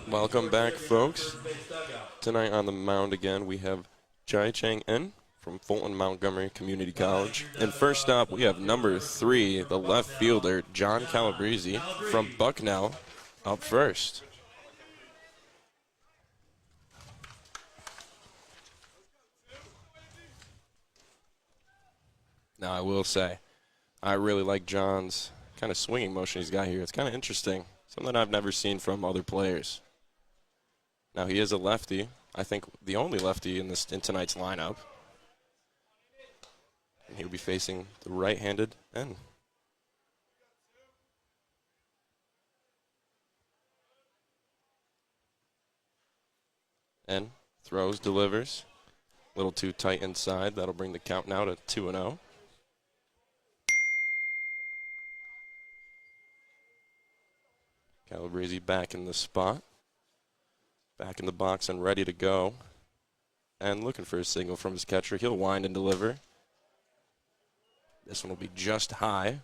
Welcome back, folks. Tonight on the mound again, we have Cai Cheng En from Fulton Montgomery Community College. And first up, we have number 3, the left fielder, John Calabrese from Bucknell, up first. Now, I will say, I really like John's kind of swinging motion he's got here. It's kind of interesting, something I've never seen from other players. Now, he is a lefty. I think the only lefty in tonight's lineup. And he'll be facing the right-handed En. En throws, delivers. A little too tight inside. That'll bring the count now to 2-0. Calabrese back in the spot. Back in the box and ready to go. And looking for a signal from his catcher. He'll wind and deliver. This one will be just high.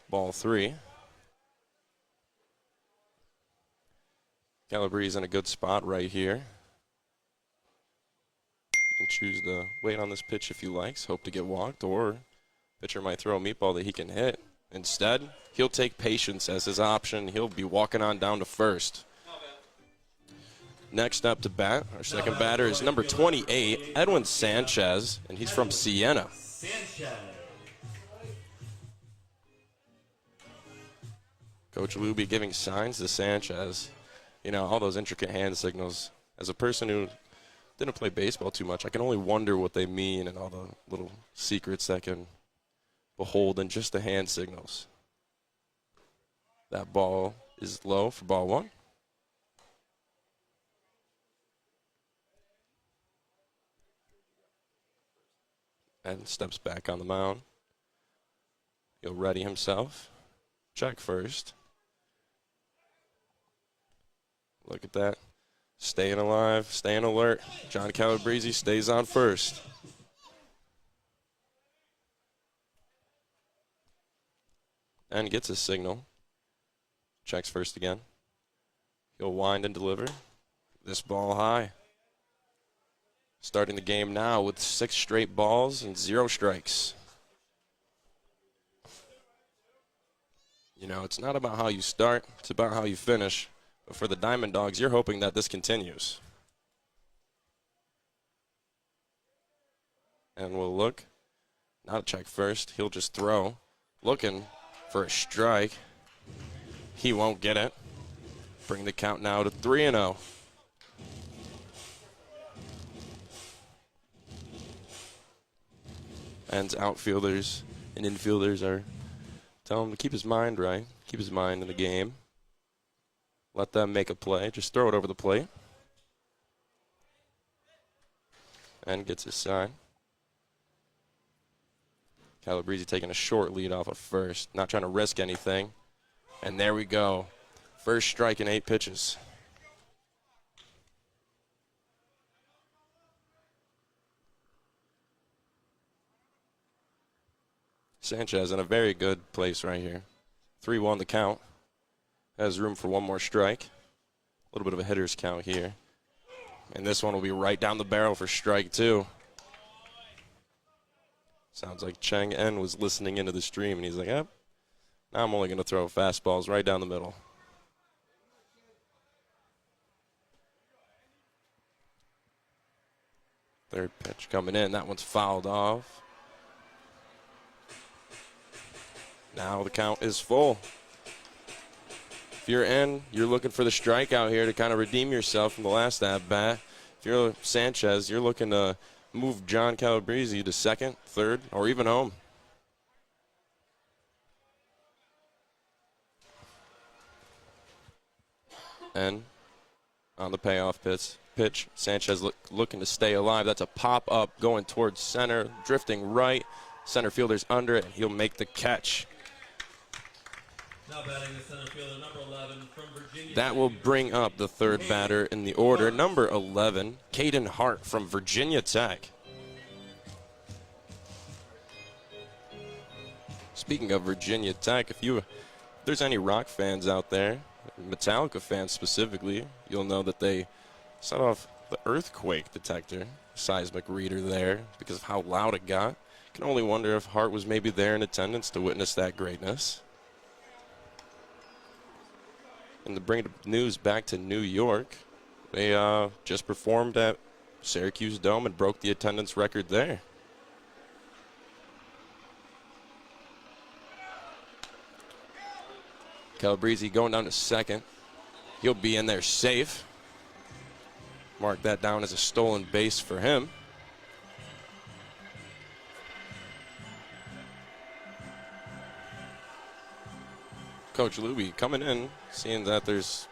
Ball 3. Calabrese in a good spot right here. You can choose to wait on this pitch if you like. Hope to get walked, or pitcher might throw a meatball that he can hit. Instead, he'll take patience as his option. He'll be walking on down to first. Next up to bat, our second batter is number 28, Edwin Sanchez, and he's from Siena. Coach Luby giving signs to Sanchez. You know, all those intricate hand signals. As a person who didn't play baseball too much, I can only wonder what they mean and all the little secrets that can behold in just the hand signals. That ball is low for ball 1. And steps back on the mound. He'll ready himself. Check first. Look at that. Staying alive, staying alert. John Calabrese stays on first. And gets his signal. Checks first again. He'll wind and deliver. This ball high. Starting the game now with 6 straight balls and 0 strikes. You know, it's not about how you start, it's about how you finish. But for the DiamondDawgs, you're hoping that this continues. And we'll look. Not check first. He'll just throw. Looking for a strike. He won't get it. Bring the count now to 3-0. And outfielders and infielders are telling him to keep his mind right, keep his mind in the game. Let them make a play. Just throw it over the plate. And gets his sign. Calabrese taking a short lead off of first, not trying to risk anything. And there we go. First strike in 8 pitches. Sanchez in a very good place right here. 3-1 the count. Has room for one more strike. A little bit of a hitter's count here. And this one will be right down the barrel for strike 2. Sounds like Cheng En was listening into the stream, and he's like, yep, now I'm only going to throw fastballs right down the middle. Third pitch coming in. That one's fouled off. Now the count is full. If you're En, you're looking for the strikeout here to kind of redeem yourself from the last at-bat. If you're Sanchez, you're looking to move John Calabrese to second, third, or even home. En on the payoff pitch. Sanchez looking to stay alive. That's a pop-up going towards center, drifting right. Center fielder's under it, and he'll make the catch. Now batting the center fielder, number 11 from Virginia. That will bring up the third batter in the order, number 11, Caden Hart from Virginia Tech. Speaking of Virginia Tech, if there's any Rock fans out there, Metallica fans specifically, you'll know that they set off the earthquake detector, seismic reader there, because of how loud it got. Can only wonder if Hart was maybe there in attendance to witness that greatness. And to bring the news back to New York, they just performed at Syracuse Dome and broke the attendance record there. Calabrese going down to second. He'll be in there safe. Mark that down as a stolen base for him. Coach Luby coming in, seeing that there's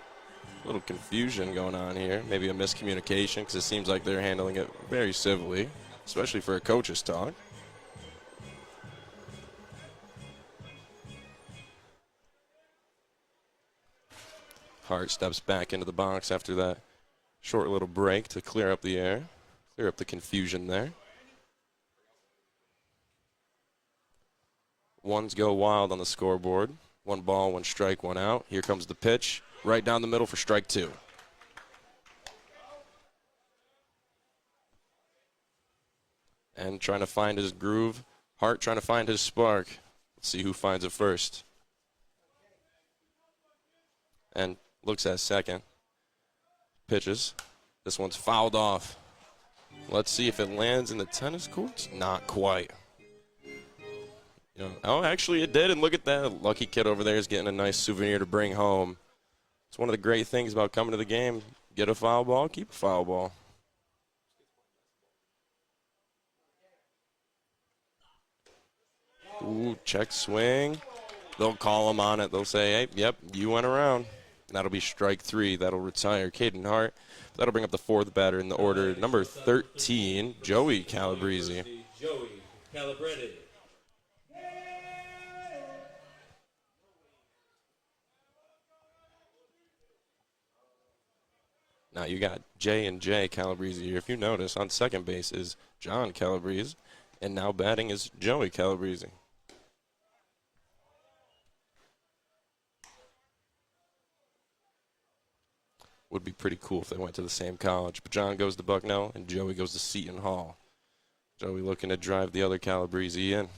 a little confusion going on here, maybe a miscommunication, because it seems like they're handling it very civilly, especially for a coach's talk. Hart steps back into the box after that short little break to clear up the air, clear up the confusion there. Ones go wild on the scoreboard. 1 ball, 1 strike, 1 out. Here comes the pitch, right down the middle for strike 2. And trying to find his groove. Hart trying to find his spark. Let's see who finds it first. And looks at second. Pitches. This one's fouled off. Let's see if it lands in the tennis courts. Not quite. Oh, actually it did, and look at that. Lucky kid over there is getting a nice souvenir to bring home. It's one of the great things about coming to the game. Get a foul ball, keep a foul ball. Ooh, check swing. They'll call him on it. They'll say, hey, yep, you went around. That'll be strike 3. That'll retire Caden Hart. That'll bring up the 4th batter in the order, number 13, Joey Calabrese. Joey Calabrese. Now you got J&J Calabrese here. If you notice, on second base is John Calabrese, and now batting is Joey Calabrese. Would be pretty cool if they went to the same college. But John goes to Bucknell, and Joey goes to Seton Hall. Joey looking to drive the other Calabrese in.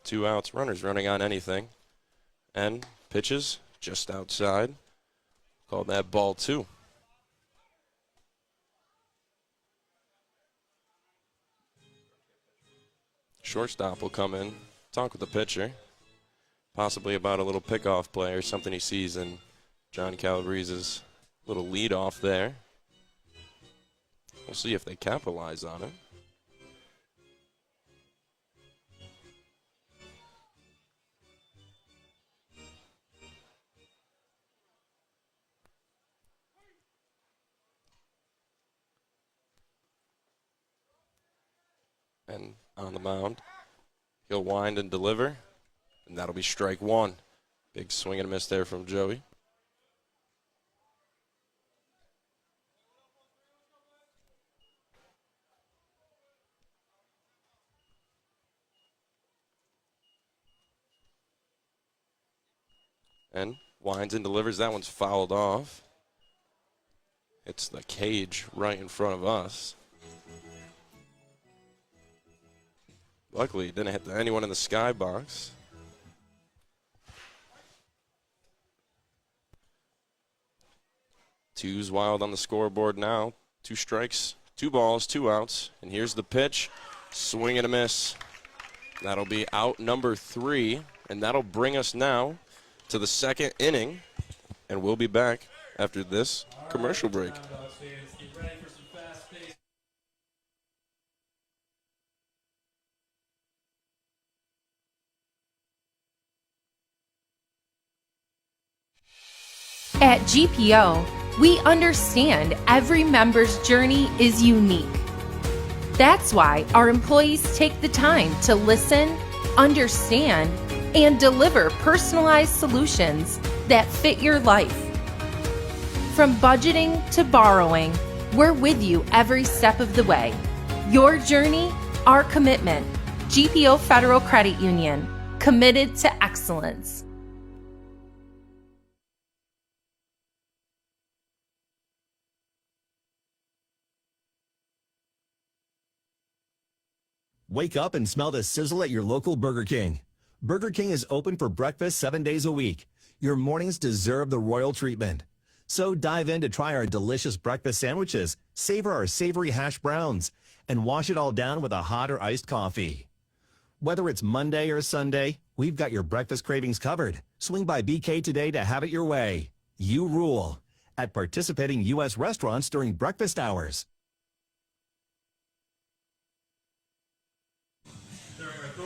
2 outs, runners running on anything. And pitches just outside. Called that ball 2. Shortstop will come in, talk with the pitcher, possibly about a little pickoff play or something he sees in John Calabrese's little lead off there. We'll see if they capitalize on it. And on the mound, he'll wind and deliver, and that'll be strike 1. Big swing and a miss there from Joey. And winds and delivers. That one's fouled off. It's the cage right in front of us. Luckily, it didn't hit anyone in the skybox. Two's wild on the scoreboard now. 2 strikes, 2 balls, 2 outs. And here's the pitch. Swing and a miss. That'll be out number 3. And that'll bring us now to the 2nd inning. And we'll be back after this commercial break. At GPO, we understand every member's journey is unique. That's why our employees take the time to listen, understand, and deliver personalized solutions that fit your life. From budgeting to borrowing, we're with you every step of the way. Your journey, our commitment. GPO Federal Credit Union, committed to excellence. Wake up and smell the sizzle at your local Burger King. Burger King is open for breakfast 7 days a week. Your mornings deserve the royal treatment. So dive in to try our delicious breakfast sandwiches, savor our savory hash browns, and wash it all down with a hot or iced coffee. Whether it's Monday or Sunday, we've got your breakfast cravings covered. Swing by BK today to have it your way. You rule at participating U.S. restaurants during breakfast hours.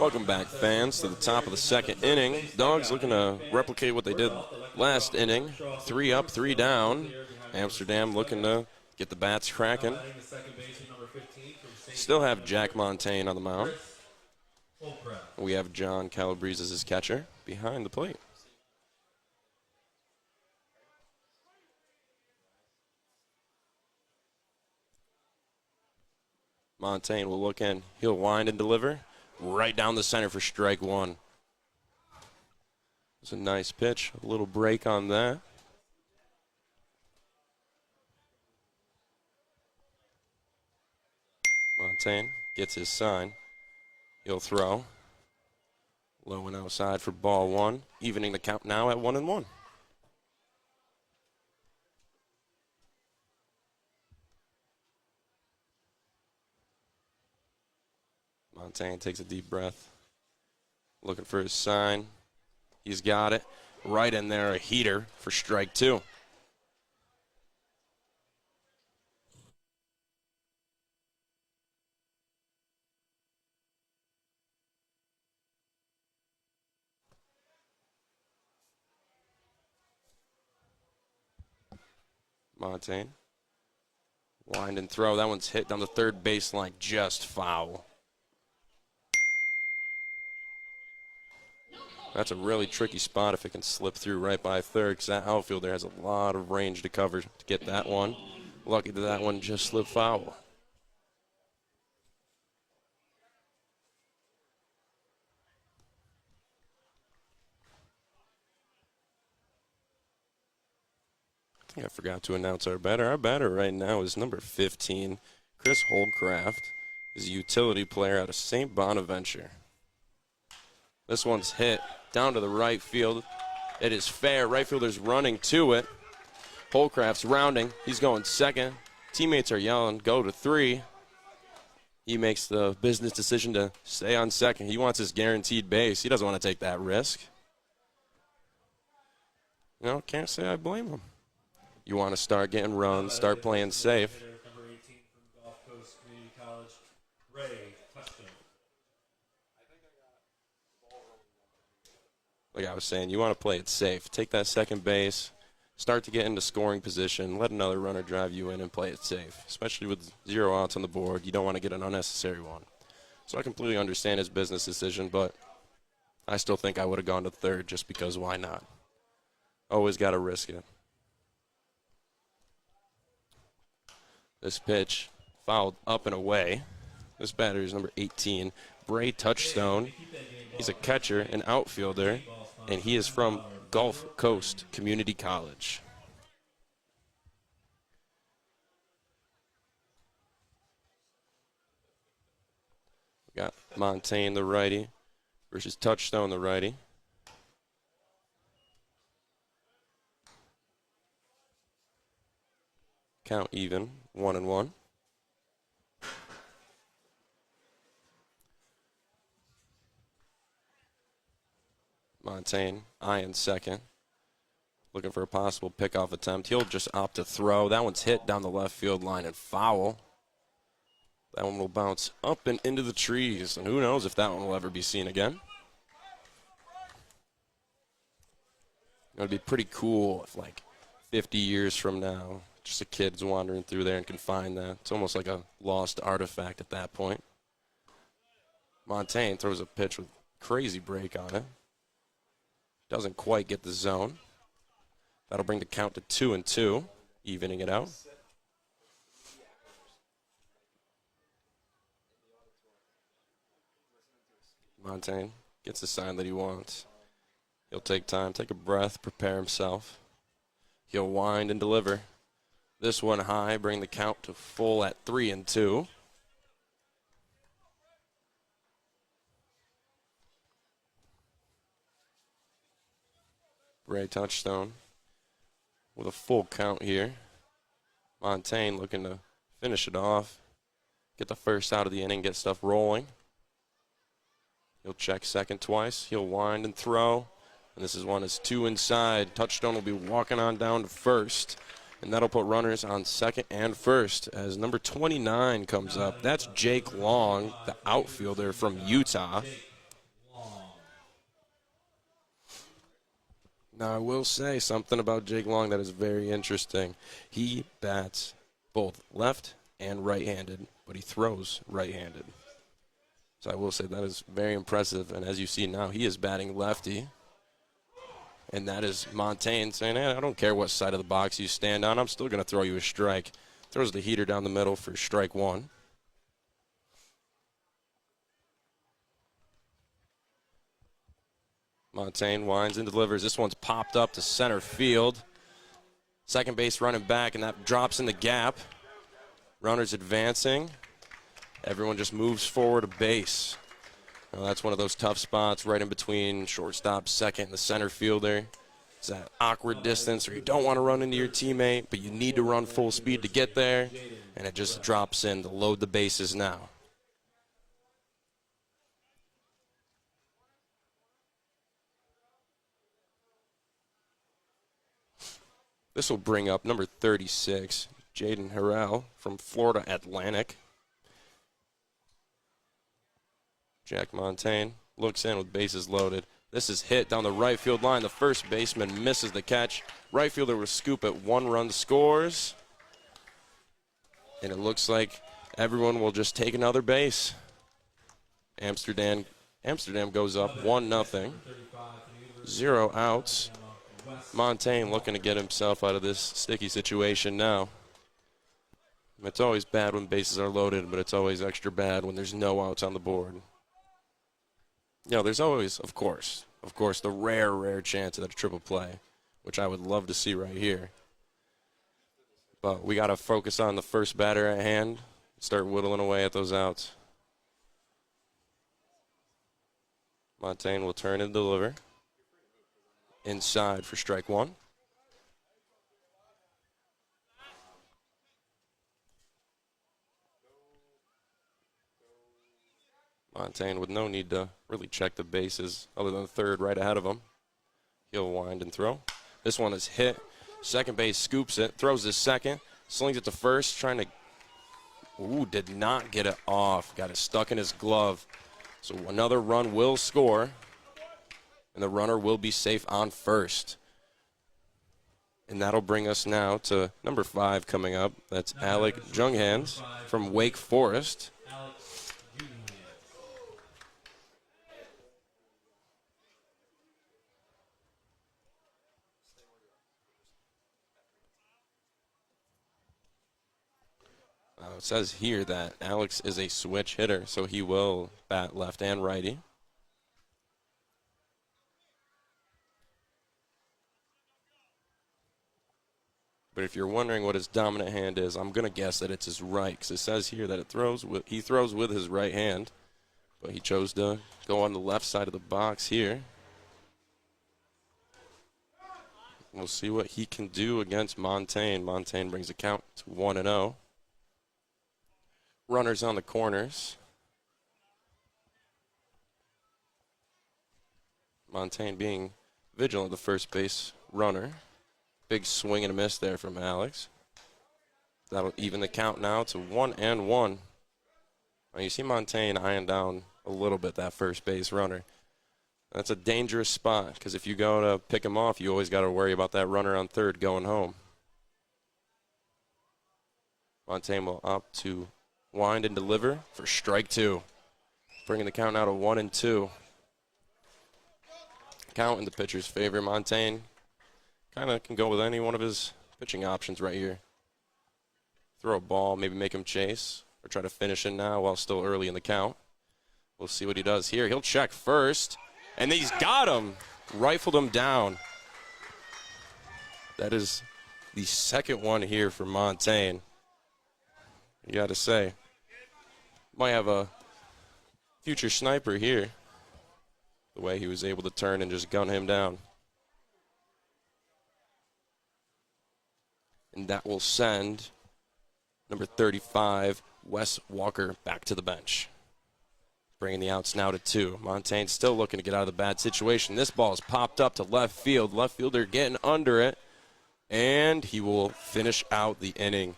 Welcome back, fans, to the top of the second inning. Dogs looking to replicate what they did last inning. 3 up, 3 down. Amsterdam looking to get the bats cracking. Still have Jack Montaigne on the mound. We have John Calabrese as his catcher behind the plate. Montaigne will look in. He'll wind and deliver. Right down the center for strike one. It's a nice pitch. A little break on that. Montaigne gets his sign. He'll throw. Low and outside for ball one. Evening the count now at 1-1. Montaigne takes a deep breath. Looking for his sign. He's got it. Right in there, a heater for strike two. Montaigne. Wind and throw. That one's hit down the third baseline, just foul. That's a really tricky spot if it can slip through right by third, because that outfielder has a lot of range to cover to get that one. Lucky that that one just slipped foul. I think I forgot to announce our batter. Our batter right now is number 15, Chris Holdcraft. He's a utility player out of St. Bonaventure. This one's hit down to the right field. It is fair. Right fielder's running to it. Holdcraft's rounding. He's going second. Teammates are yelling, go to third. He makes the business decision to stay on second. He wants his guaranteed base. He doesn't want to take that risk. You know, can't say I blame him. You want to start getting runs, start playing safe. Number 18 from Gulf Coast Community College, Ray Preston. Like I was saying, you want to play it safe. Take that second base, start to get into scoring position, let another runner drive you in and play it safe. Especially with 0 outs on the board, you don't want to get an unnecessary one. So I completely understand his business decision, but I still think I would have gone to third just because why not? Always got to risk it. This pitch fouled up and away. This batter is number 18, Bray Touchstone. He's a catcher, an outfielder, and he is from Gulf Coast Community College. We got Montaigne, the righty, versus Touchstone, the righty. Count even, 1-1. Montaigne eyeing second. Looking for a possible pickoff attempt. He'll just opt to throw. That one's hit down the left field line and foul. That one will bounce up and into the trees. And who knows if that one will ever be seen again. It would be pretty cool if, like, 50 years from now, just a kid's wandering through there and can find that. It's almost like a lost artifact at that point. Montaigne throws a pitch with crazy break on it. Doesn't quite get the zone. That'll bring the count to 2-2, evening it out. Montaigne gets the sign that he wants. He'll take time, take a breath, prepare himself. He'll wind and deliver. This one high, bring the count to full at 3-2. Ray Touchstone with a full count here. Montaigne looking to finish it off, get the first out of the inning, get stuff rolling. He'll check second twice. He'll wind and throw. And this is one that's 2 inside. Touchstone will be walking on down to first. And that'll put runners on second and first as number 29 comes up. That's Jake Long, the outfielder from Utah. Now, I will say something about Jake Long that is very interesting. He bats both left and right-handed, but he throws right-handed. So I will say that is very impressive. And as you see now, he is batting lefty. And that is Montaigne saying, hey, I don't care what side of the box you stand on. I'm still going to throw you a strike. Throws the heater down the middle for strike one. Montaigne winds and delivers. This one's popped up to center field. Second base running back, and that drops in the gap. Runners advancing. Everyone just moves forward a base. Well, that's one of those tough spots right in between shortstop, second, and the center fielder. It's that awkward distance where you don't want to run into your teammate, but you need to run full speed to get there, and it just drops in to load the bases now. This will bring up number 36, Jaden Harrell from Florida Atlantic. Jack Montaigne looks in with bases loaded. This is hit down the right field line. The first baseman misses the catch. Right fielder will scoop it. 1 run scores. And it looks like everyone will just take another base. Amsterdam goes up 1-0. 0 outs. Montaigne looking to get himself out of this sticky situation now. It's always bad when bases are loaded, but it's always extra bad when there's no outs on the board. You know, there's always, of course, the rare chance at a triple play, which I would love to see right here. But we got to focus on the first batter at hand, start whittling away at those outs. Montaigne will turn and deliver. Inside for strike one. Montaigne with no need to really check the bases other than the third right ahead of him. He'll wind and throw. This one is hit. Second base scoops it, throws his second, slings it to first, trying to, did not get it off. Got it stuck in his glove. So another run will score, and the runner will be safe on first. And that'll bring us now to number 5 coming up. That's Alec Junghans from Wake Forest. It says here that Alex is a switch hitter, so he will bat left and righty. But if you're wondering what his dominant hand is, I'm going to guess that it's his right, because it says here that he throws with his right hand, but he chose to go on the left side of the box here. We'll see what he can do against Montaigne. Montaigne brings a count to 1-0. Runners on the corners. Montaigne being vigilant, the first base runner. Big swing and a miss there from Alex. That'll even the count now to 1-1. Now you see Montaigne eyeing down a little bit that first base runner. That's a dangerous spot, because if you go to pick him off, you always got to worry about that runner on third going home. Montaigne will opt to wind and deliver for strike 2. Bringing the count now to 1-2. Count in the pitcher's favor. Montaigne kind of can go with any one of his pitching options right here. Throw a ball, maybe make him chase, or try to finish it now while still early in the count. We'll see what he does here. He'll check first, and he's got him. Rifled him down. That is the second one here for Montaigne. You got to say, might have a future sniper here, the way he was able to turn and just gun him down. and that will send number 35, Wes Walker, back to the bench. Bringing the outs now to 2. Montaigne still looking to get out of the bad situation. This ball is popped up to left field. Left fielder getting under it, and he will finish out the inning.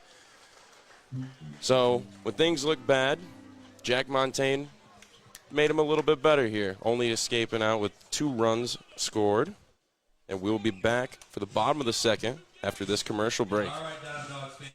So when things look bad, Jack Montaigne made him a little bit better here, only escaping out with 2 runs scored. And we'll be back for the bottom of the second after this commercial break. All right, DiamondDawgs fans.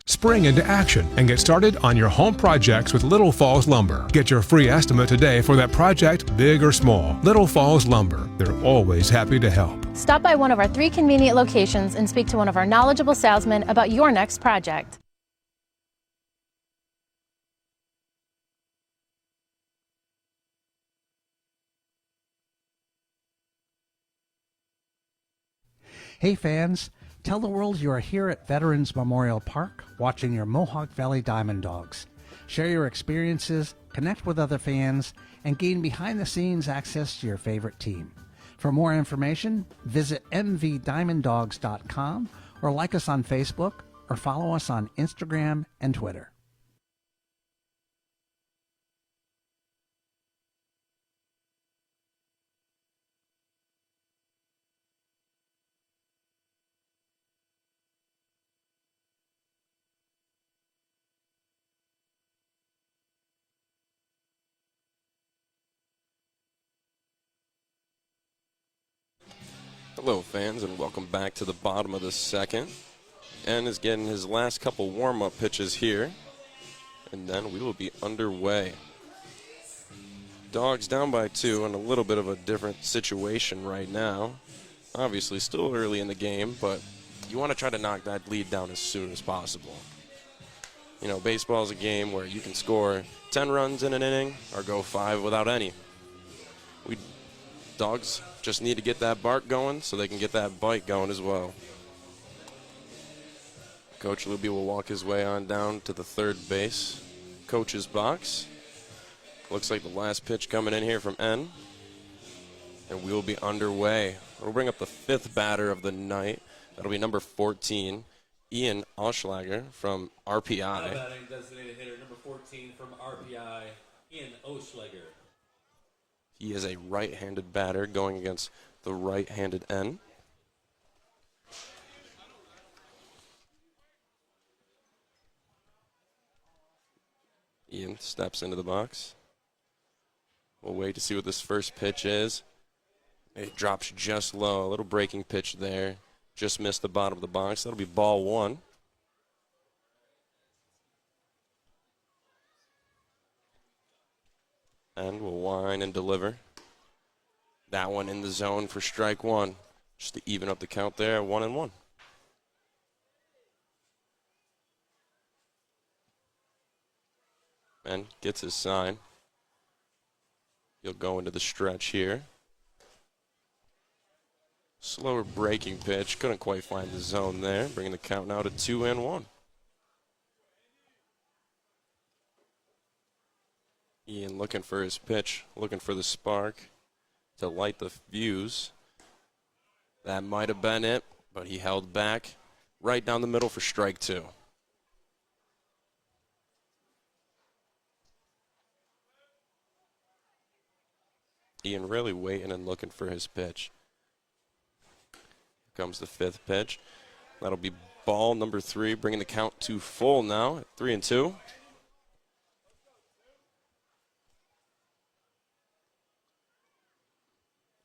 Spring into action and get started on your home projects with Little Falls Lumber. Get your free estimate today for that project, big or small. Little Falls Lumber, they're always happy to help. Stop by one of our 3 convenient locations and speak to one of our knowledgeable salesmen about your next project. Hey fans, tell the world you are here at Veterans Memorial Park watching your Mohawk Valley DiamondDawgs. Share your experiences, connect with other fans, and gain behind-the-scenes access to your favorite team. For more information, visit mvdiamonddogs.com or like us on Facebook or follow us on Instagram and Twitter. Hello, fans, and welcome back to the bottom of the second. En is getting his last couple warm-up pitches here, and then we will be underway. Dogs down by 2 in a little bit of a different situation right now. Obviously, still early in the game, but you want to try to knock that lead down as soon as possible. You know, baseball is a game where you can score 10 runs in an inning or go 5 without any. Dogs just need to get that bark going so they can get that bite going as well. Coach Luby will walk his way on down to the third base coach's box. Looks like the last pitch coming in here from En. And we will be underway. We'll bring up the 5th batter of the night. That'll be number 14, Ian Oschlager from RPI. Now batting designated hitter number 14 from RPI, Ian Oschlager. He is a right-handed batter going against the right-handed En. Ian steps into the box. We'll wait to see what this first pitch is. It drops just low, a little breaking pitch there. Just missed the bottom of the box. That'll be ball 1. And we'll whine and deliver. That one in the zone for strike 1. Just to even up the count there, 1-1. And gets his sign. He'll go into the stretch here. Slower breaking pitch. Couldn't quite find the zone there. Bringing the count now to 2-1. Ian looking for his pitch, looking for the spark to light the fuse. That might have been it, but he held back right down the middle for strike 2. Ian really waiting and looking for his pitch. Here comes the 5th pitch. That'll be ball number 3, bringing the count to full now at 3-2.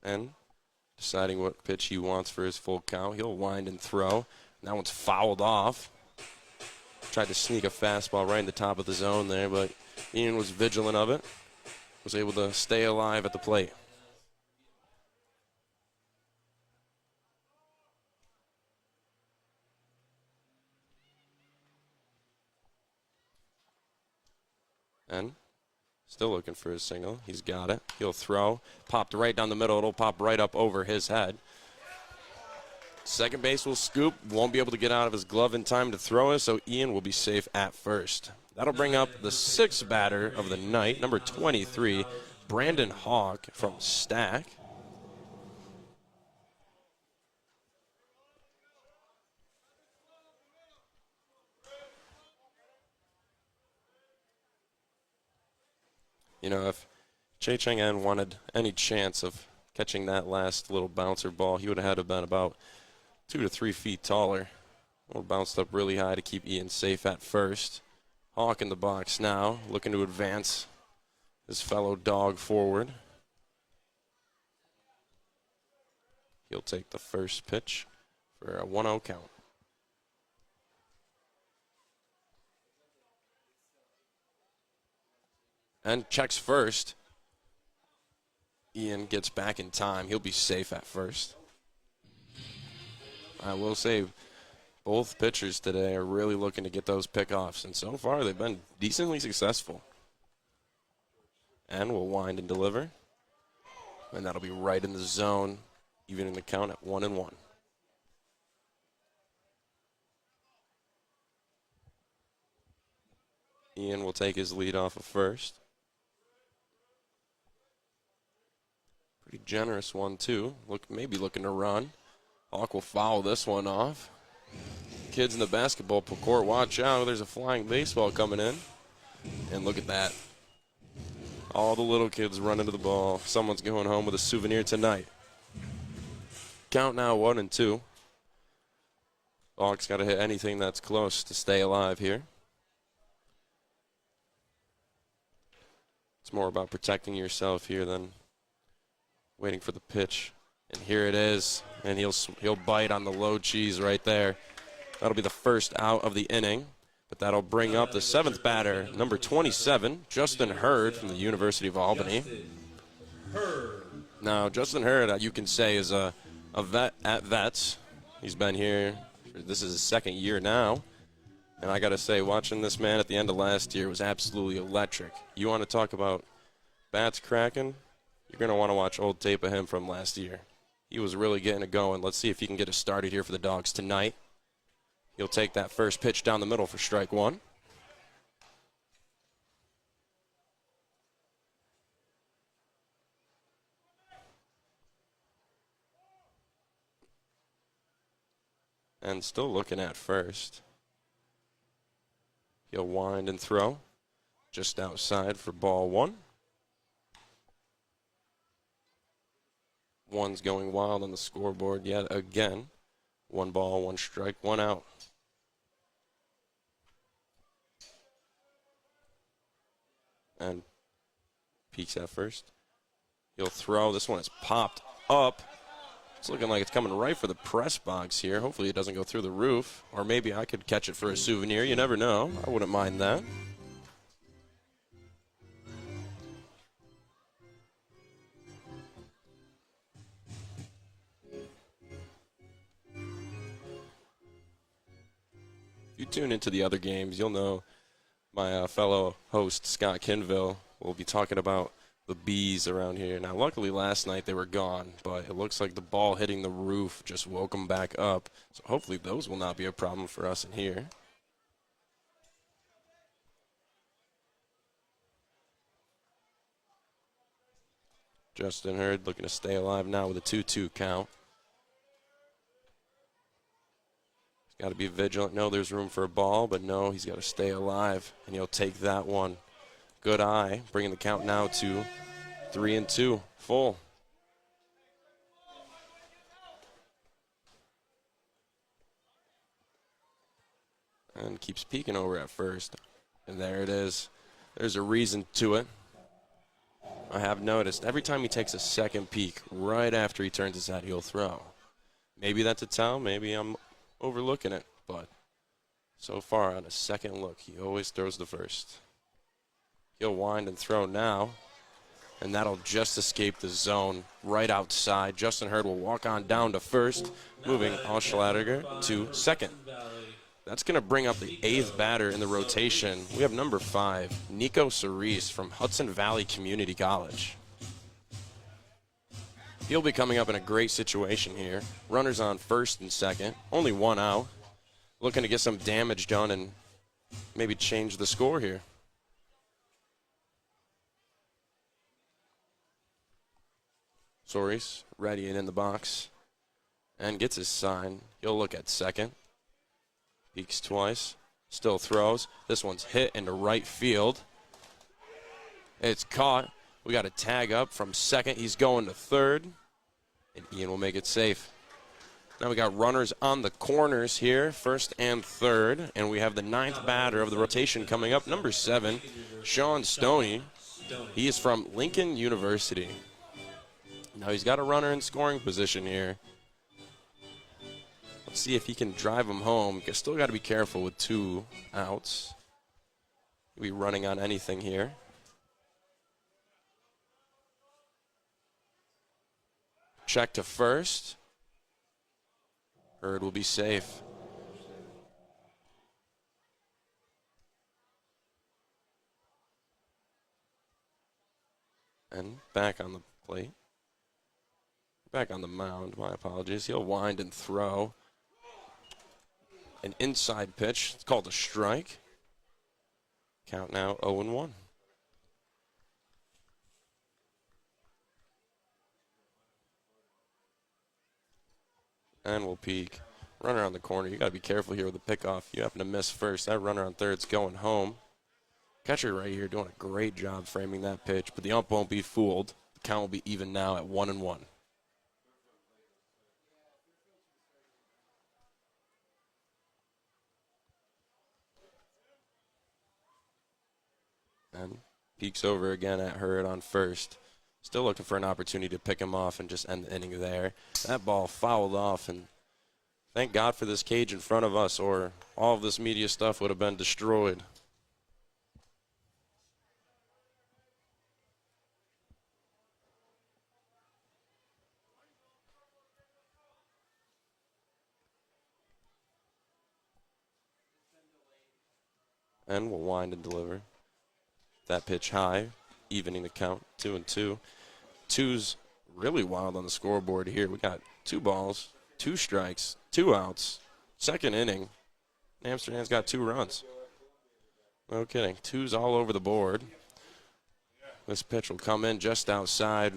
And deciding what pitch he wants for his full count. He'll wind and throw. And that one's fouled off. Tried to sneak a fastball right in the top of the zone there, but Ian was vigilant of it. Was able to stay alive at the plate. And still looking for his single. He's got it. He'll throw. Popped right down the middle. It'll pop right up over his head. Second base will scoop, won't be able to get out of his glove in time to throw it, so Ian will be safe at first. That'll bring up the 6th batter of the night, number 23, Brandon Hawk from Stack. You know, if Cai Cheng En wanted any chance of catching that last little bouncer ball, he would have had to have been about 2 to 3 feet taller. Well, bounced up really high to keep Ian safe at first. Hawk in the box now, looking to advance his fellow dog forward. He'll take the first pitch for a 1-0 count. And checks first. Ian gets back in time. He'll be safe at first. I will say both pitchers today are really looking to get those pickoffs, and so far they've been decently successful. And we'll wind and deliver. And that'll be right in the zone, even in the count at 1-1. Ian will take his lead off of first. Pretty generous one, too. Maybe looking to run. Hawk will foul this one off. Kids in the basketball court, watch out. There's a flying baseball coming in. And look at that. All the little kids running to the ball. Someone's going home with a souvenir tonight. Count now 1-2. Hawk's got to hit anything that's close to stay alive here. It's more about protecting yourself here than waiting for the pitch. And here it is. And he'll bite on the low cheese right there. That'll be the first out of the inning. But that'll bring up the 7th batter, number 27, Justin Hurd from the University of Albany. Now, Justin Hurd, you can say, is a vet at Vets. He's been here. This is his 2nd year now. And I got to say, watching this man at the end of last year was absolutely electric. You want to talk about bats cracking? You're going to want to watch old tape of him from last year. He was really getting it going. Let's see if he can get us started here for the Dogs tonight. He'll take that first pitch down the middle for strike 1. And still looking at first. He'll wind and throw just outside for ball 1. One's going wild on the scoreboard yet again. 1 ball, 1 strike, 1 out. And peeks at first. He'll throw. This one is popped up. It's looking like it's coming right for the press box here. Hopefully it doesn't go through the roof. Or maybe I could catch it for a souvenir. You never know. I wouldn't mind that. If you tune into the other games, you'll know my fellow host, Scott Kinville, will be talking about the bees around here. Now, luckily last night they were gone, but it looks like the ball hitting the roof just woke them back up. So hopefully those will not be a problem for us in here. Justin Hurd looking to stay alive now with a 2-2 count. Got to be vigilant. No, there's room for a ball, but no, he's got to stay alive, and he'll take that one. Good eye, bringing the count now to 3-2, full. And keeps peeking over at first. And there it is. There's a reason to it. I have noticed every time he takes a second peek, right after he turns his head, he'll throw. Maybe that's a tell, maybe I'm overlooking it, but so far on a second look, he always throws the first. He'll wind and throw now, and that'll just escape the zone right outside. Justin Hurd will walk on down to first, moving Oshladger to second. That's going to bring up the 8th batter in the rotation. We have number 5, Nico Cerise from Hudson Valley Community College. He'll be coming up in a great situation here. Runners on first and second. Only one out. Looking to get some damage done and maybe change the score here. Soris ready and in the box and gets his sign. He'll look at second. Peeks twice. Still throws. This one's hit into right field. It's caught. We got a tag up from second. He's going to third. And Ian will make it safe. Now we got runners on the corners here, first and third. And we have the 9th batter of the rotation coming up, number 7, Sean Stoney. He is from Lincoln University. Now he's got a runner in scoring position here. Let's see if he can drive him home. Still got to be careful with 2 outs. He'll be running on anything here. Check to first. Hurd will be safe. And back on the plate. Back on the mound, my apologies. He'll wind and throw. An inside pitch. It's called a strike. Count now 0-1. And we'll peek. Runner on the corner. You got to be careful here with the pickoff. You happen to miss first. That runner on third's going home. Catcher right here doing a great job framing that pitch, but the ump won't be fooled. The count will be even now at 1-1. And peeks over again at Hurd on first. Still looking for an opportunity to pick him off and just end the inning there. That ball fouled off, and thank God for this cage in front of us, or all of this media stuff would have been destroyed. And we'll wind and deliver. That pitch high, evening the count, 2-2. 2's really wild on the scoreboard here. We got 2 balls, 2 strikes, 2 outs. Second inning, Amsterdam's got 2 runs. No kidding. 2's all over the board. This pitch will come in just outside,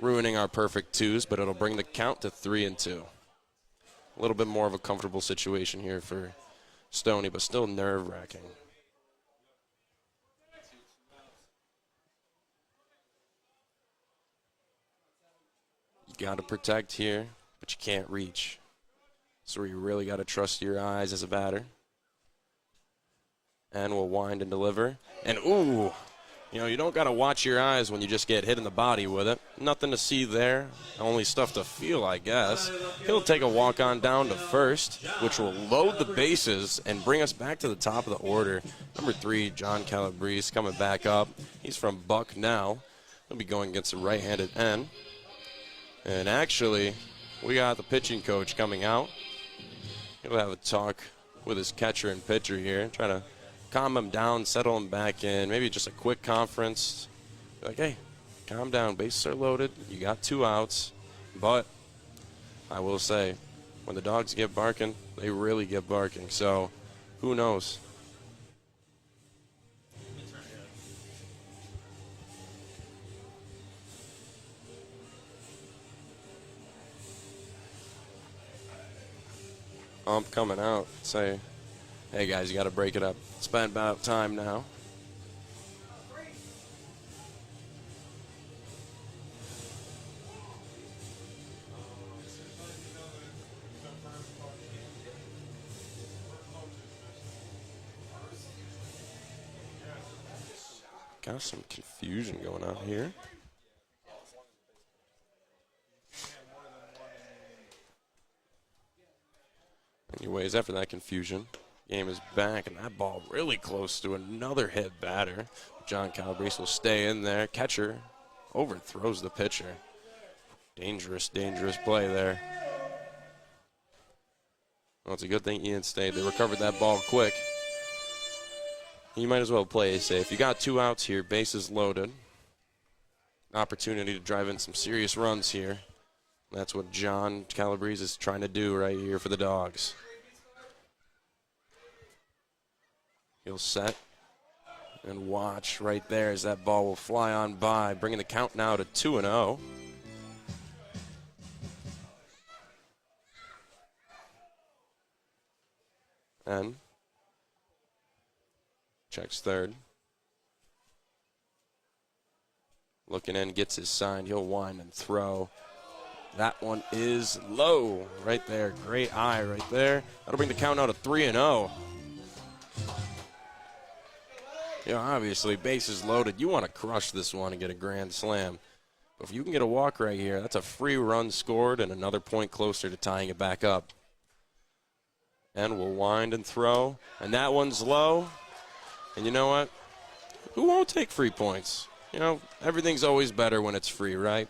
ruining our perfect 2's, but it'll bring the count to 3-2. A little bit more of a comfortable situation here for Stoney, but still nerve-wracking. You got to protect here, but you can't reach. So you really got to trust your eyes as a batter. And we'll wind and deliver. And ooh, you don't got to watch your eyes when you just get hit in the body with it. Nothing to see there, only stuff to feel, I guess. He'll take a walk on down to first, which will load the bases and bring us back to the top of the order. Number 3, John Calabrese coming back up. He's from Bucknell. He'll be going against a right-handed end. And actually, we got the pitching coach coming out. He'll have a talk with his catcher and pitcher here, trying to calm him down, settle him back in, maybe just a quick conference. Be like, hey, calm down, bases are loaded, you got 2 outs. But I will say, when the dogs get barking, they really get barking. So who knows? Ump coming out, say, hey guys, you got to break it up. It's been about time now. Got some confusion going on here. Anyways, after that confusion, game is back, and that ball really close to another hit batter. John Calabrese will stay in there. Catcher overthrows the pitcher. Dangerous, dangerous play there. Well, it's a good thing Ian stayed. They recovered that ball quick. You might as well play it safe. You got 2 outs here, bases loaded. Opportunity to drive in some serious runs here. That's what John Calabrese is trying to do right here for the Dogs. He'll set and watch right there as that ball will fly on by, bringing the count now to 2-0. And checks third. Looking in, gets his sign. He'll wind and throw. That one is low right there. Great eye right there. That'll bring the count now to 3-0. You know, obviously, bases loaded. You want to crush this one and get a grand slam. But if you can get a walk right here, that's a free run scored and another point closer to tying it back up. And we'll wind and throw. And that one's low. And you know what? Who won't take free points? You know, everything's always better when it's free, right?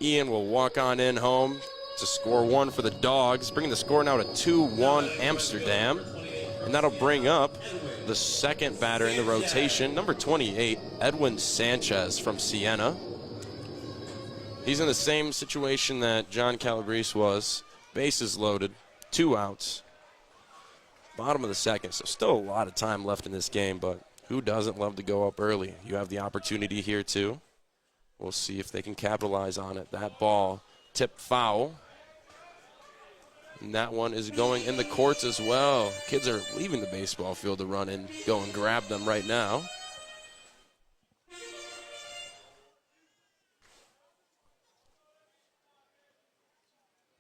Ian will walk on in home to score one for the Dogs, bringing the score now to 2-1 Amsterdam. And that'll bring up the second batter in the rotation, number 28, Edwin Sanchez from Siena. He's in the same situation that John Calabrese was. Bases loaded, 2 outs. Bottom of the second, so still a lot of time left in this game, but who doesn't love to go up early? You have the opportunity here too. We'll see if they can capitalize on it. That ball tipped foul. And that one is going in the courts as well. Kids are leaving the baseball field to run and go and grab them right now.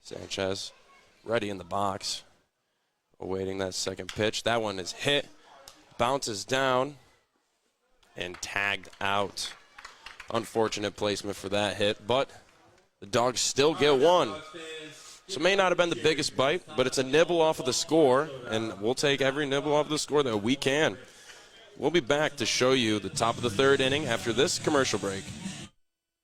Sanchez ready in the box, awaiting that second pitch. That one is hit, bounces down, and tagged out. Unfortunate placement for that hit, but the Dogs still get one. So it may not have been the biggest bite, but it's a nibble off of the score, and we'll take every nibble off the score that we can. We'll be back to show you the top of the third inning after this commercial break.